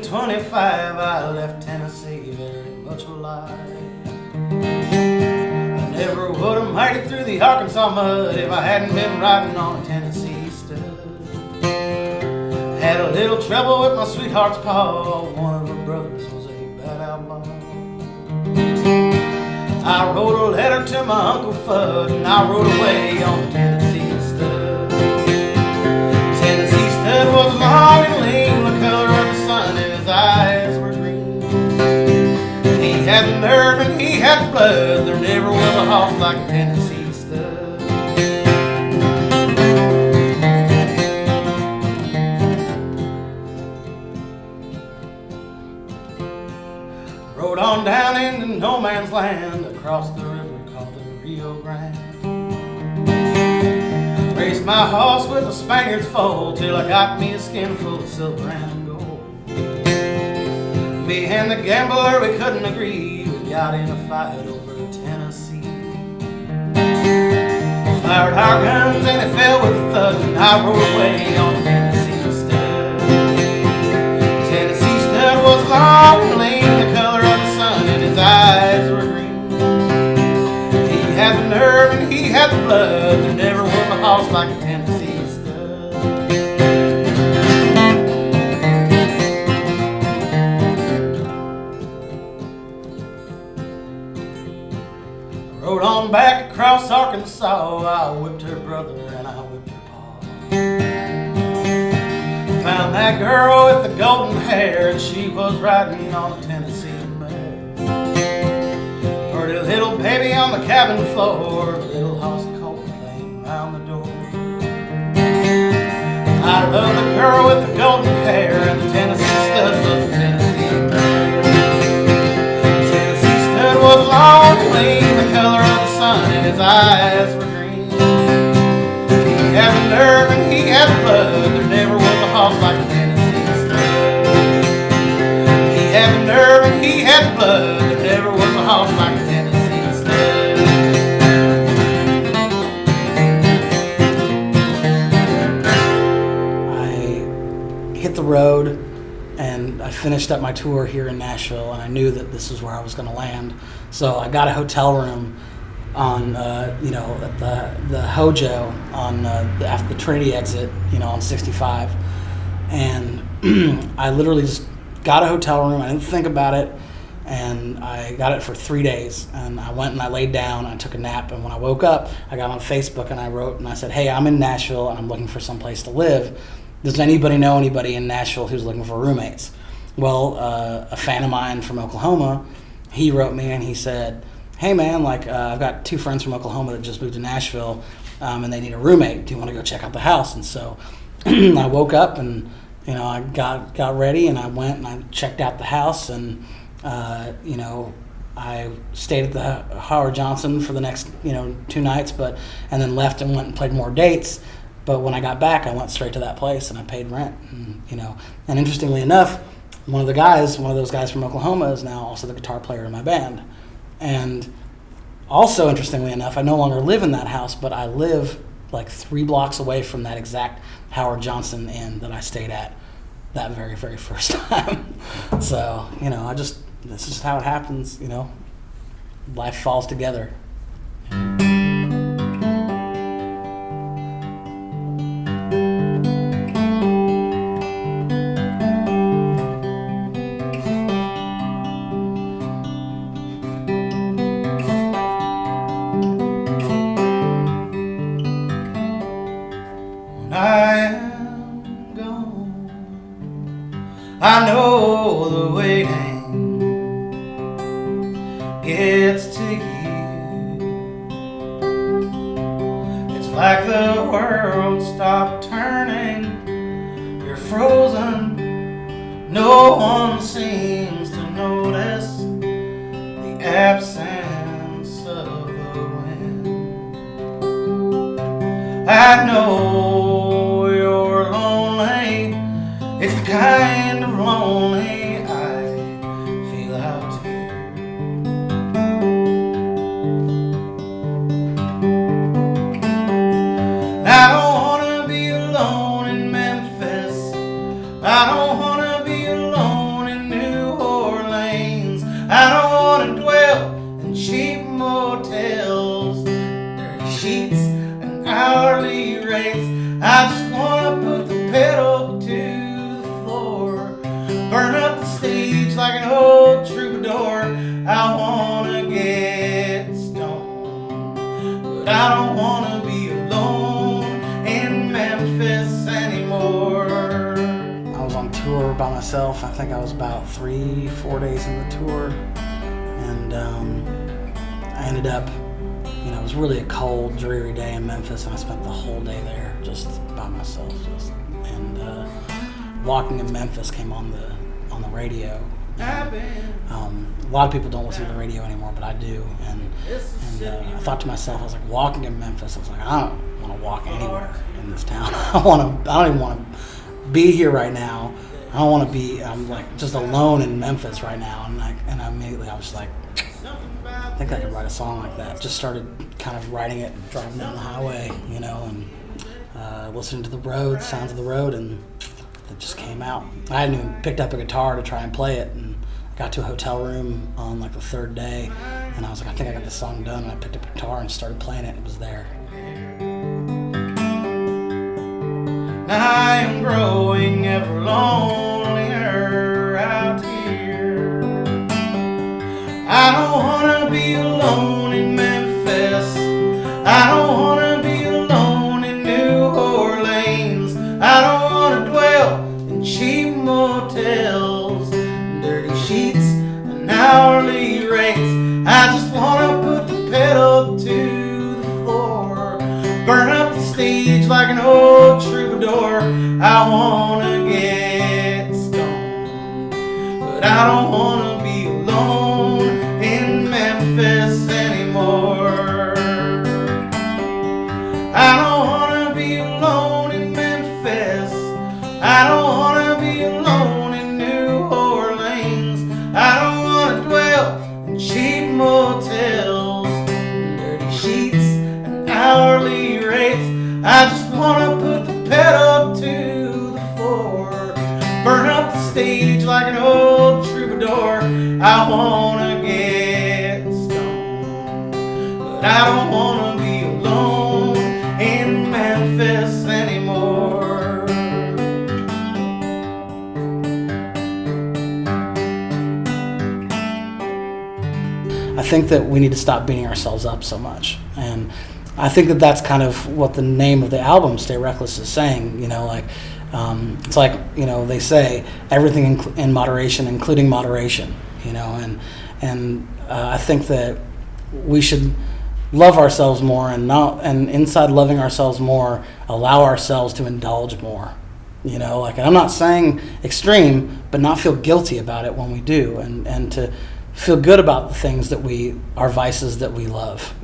1925, I left Tennessee very much alive. I never would have made it through the Arkansas mud if I hadn't been riding on a Tennessee stud. Had a little trouble with my sweetheart's paw. One of her brothers was a bad outlaw. I wrote a letter to my Uncle Fudd, and I rode away on the Tennessee stud. Tennessee stud was long and lean, the color of the sun, and his eyes were green. He had the nerve and he had the blood. There never was a horse like a Tennessee stud. Rode on down into no man's land, across the river called the Rio Grande. Raced my horse with a Spaniard's foal till I got me a skin full of silver and gold. Me and the gambler, we couldn't agree. We got in a fight over Tennessee. Fired our guns and it fell with a thud, and I rode away on the Tennessee stud. Tennessee stud was long and lean, the color of the sun, and his eyes were green. He had the nerve and he had the blood. There never was a horse like a Tennessee stud. Rode on back across Arkansas. I whipped her brother and I whipped her pa. Found that girl with the golden hair, and she was riding on a Tennessee mare. Pretty little baby on the cabin floor, little house coat playing round the door. I love the girl with the golden hair, and the Tennessee stud was a Tennessee mare. The Tennessee stud was long and lean, the color of the sun, and his eyes were green. He had the nerve and he had the blood. There never was a horse like a Tennessee stud. He had the nerve and he had the blood. There never was a horse like a Tennessee stud. I hit the road and I finished up my tour here in Nashville, and I knew that this was where I was going to land. So I got a hotel room on, at the Hojo on after the Trinity exit, on 65. And I literally just got a hotel room. I didn't think about it, and I got it for 3 days. And I went and I laid down, and I took a nap, and when I woke up, I got on Facebook and I wrote and I said, hey, I'm in Nashville and I'm looking for some place to live. Does anybody know anybody in Nashville who's looking for roommates? Well, a fan of mine from Oklahoma, he wrote me and he said, hey man, I've got two friends from Oklahoma that just moved to Nashville, and they need a roommate. Do you want to go check out the house? And so I woke up and I got ready and I went and I checked out the house, and I stayed at the Howard Johnson for the next 2 nights, and then left and went and played more dates. But when I got back, I went straight to that place and I paid rent. And interestingly enough, one of those guys from Oklahoma is now also the guitar player in my band. And also, interestingly enough, I no longer live in that house, but I live like 3 blocks away from that exact Howard Johnson Inn that I stayed at that very, very first time. So, this is just how it happens, life falls together. I know the waiting gets to you. It's like the world stopped turning. You're frozen. No one seems to notice the absence of the wind. I know you're lonely. It's the kind of lonely I feel out here. I don't want to be alone in Memphis. I don't want to be alone but I don't wanna be alone in Memphis anymore. I was on tour by myself. I think I was about 3-4 days in the tour, and I ended up, it was really a cold, dreary day in Memphis, and I spent the whole day there just by myself. And Walking in Memphis came on the radio. And, a lot of people don't listen to the radio anymore, but I do. And I thought to myself, I was like, walking in Memphis, I was like, I don't want to walk anywhere in this town. I don't even want to be here right now. I don't want to be. I'm like just alone in Memphis right now. And immediately I was like, I think I could write a song like that. Just started kind of writing it, driving down the highway, and listening to the road, sounds of the road, and it just came out. I hadn't even picked up a guitar to try and play it, and I got to a hotel room on like the third day, and I was like, I think I got this song done, and I picked up a guitar and started playing it, and it was there. I am growing ever lonelier out here. I don't wanna be alone in Memphis. I don't wanna be alone in New Orleans. I don't wanna dwell in cheap motels, dirty sheets and hourly rates. I just wanna put the pedal to the floor, burn up the stage like an old troubadour. I wanna get stoned, but I don't wanna be alone in Memphis anymore. I don't wanna be alone in Memphis. I don't wanna be alone in New Orleans. I don't wanna dwell in cheap motels, dirty sheets and hourly rates. I just wanna put the pedal to the floor, burn up the stage like an old troubadour. I wanna get stoned, but I don't wanna be alone in Memphis anymore. I think that we need to stop beating ourselves up so much, and I think that that's kind of what the name of the album "Stay Reckless" is saying. It's like they say everything in moderation, including moderation. And I think that we should love ourselves more, and inside loving ourselves more, allow ourselves to indulge more. I'm not saying extreme, but not feel guilty about it when we do, and to feel good about the things that are vices that we love,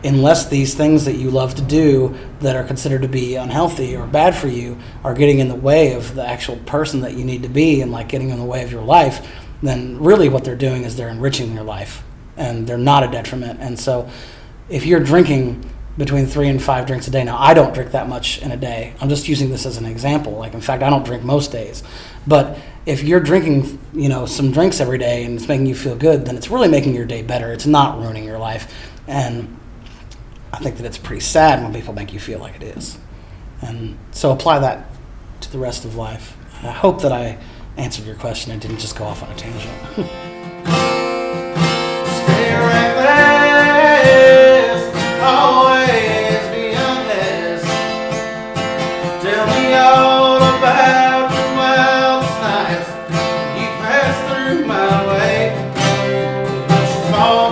unless these things that you love to do that are considered to be unhealthy or bad for you are getting in the way of the actual person that you need to be, and like getting in the way of your life, then really what they're doing is they're enriching your life, and they're not a detriment. And so if you're drinking between 3 and 5 drinks a day, now I don't drink that much in a day, I'm just using this as an example, in fact I don't drink most days, but if you're drinking some drinks every day and it's making you feel good, then it's really making your day better. It's not ruining your life. And I think that it's pretty sad when people make you feel like it is. And so apply that to the rest of life. I hope that I answered your question and didn't just go off on a tangent. Stay reckless, always be honest. Tell me all about the wildest nights you pass through my way. Don't you fall